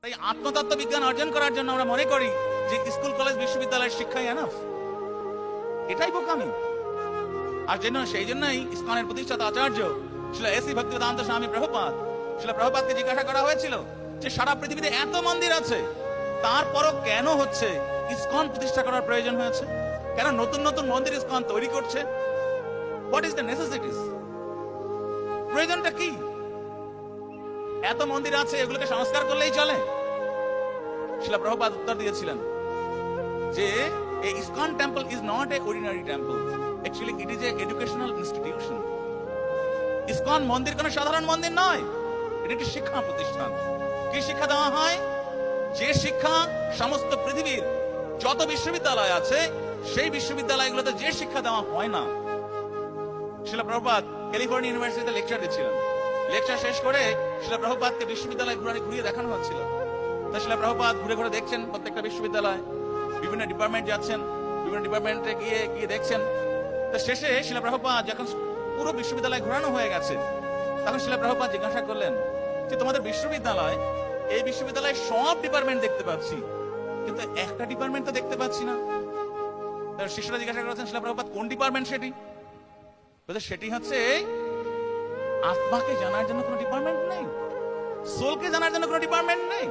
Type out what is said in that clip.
তাই আত্মতত্ত্ব বিজ্ঞান অর্জন করার জন্য আমরা মনে করি যে স্কুল কলেজ বিশ্ববিদ্যালয়ের শিক্ষাই এনাফ। এটাই বোকামি। আর সেই জন্যই ইসকনের প্রতিষ্ঠাতা আচার্য শিলা এসি ভক্তিবেদান্ত স্বামী প্রভুপাদ, শিলা প্রভুপাদকে জিজ্ঞাসা করা হয়েছিল যে সারা পৃথিবীতে এত মন্দির আছে, তারপরও কেন হচ্ছে ইসকন প্রতিষ্ঠা করার প্রয়োজন হয়েছে? কেন নতুন নতুন মন্দির ইসকন তৈরি করছে? What is the necessities? প্রয়োজনটা কি? এত মন্দির আছে, এগুলোকে সংস্কার করলেই চলে? শিলা প্রভুপাদ উত্তর দিয়েছিলেন যে a ISKCON temple is not a ordinary temple. Actually, it is a educational institution. ISKCON মন্দির কোনো সাধারণ মন্দির নয়, এটা একটি শিক্ষা প্রতিষ্ঠান। কি শিক্ষা দেওয়া হয়? যে শিক্ষা সমস্ত পৃথিবীর যত বিশ্ববিদ্যালয় আছে সেই বিশ্ববিদ্যালয়গুলোতে যে শিক্ষা দেওয়া হয় না। শিলা প্রভুপাদ ক্যালিফোর্নিয়া ইউনিভার্সিটিতে লেকচার দিচ্ছিলেন। লেকচার শেষ করে শিলা প্রভুপাদকে বিশ্ববিদ্যালয় ঘুরিয়ে দেখানো হচ্ছিল। তা শিলা প্রভুপাদ ঘুরে ঘুরে দেখছেন প্রত্যেকটা বিশ্ববিদ্যালয়, বিভিন্ন ডিপার্টমেন্ট যাচ্ছেন, বিভিন্ন ডিপার্টমেন্টে গিয়ে দেখছেন। তা শেষে শিলা প্রভুপাদ যখন পুরো বিশ্ববিদ্যালয় ঘোরানো হয়ে গেছে, তখন শিলা প্রভুপাদ জিজ্ঞাসা করলেন যে তোমাদের বিশ্ববিদ্যালয়, এই বিশ্ববিদ্যালয়ে সব ডিপার্টমেন্ট দেখতে পাচ্ছি, কিন্তু একটা ডিপার্টমেন্ট তো দেখতে পাচ্ছি না। তার শিষ্যরা জিজ্ঞাসা করেছেন শিলা প্রভুপাদ কোন ডিপার্টমেন্ট সেটি? সেটি হচ্ছে আত্মাকে জানার জন্য কোনো ডিপার্টমেন্ট নেই, সোলকে জানার জন্য কোনো ডিপার্টমেন্ট নেই।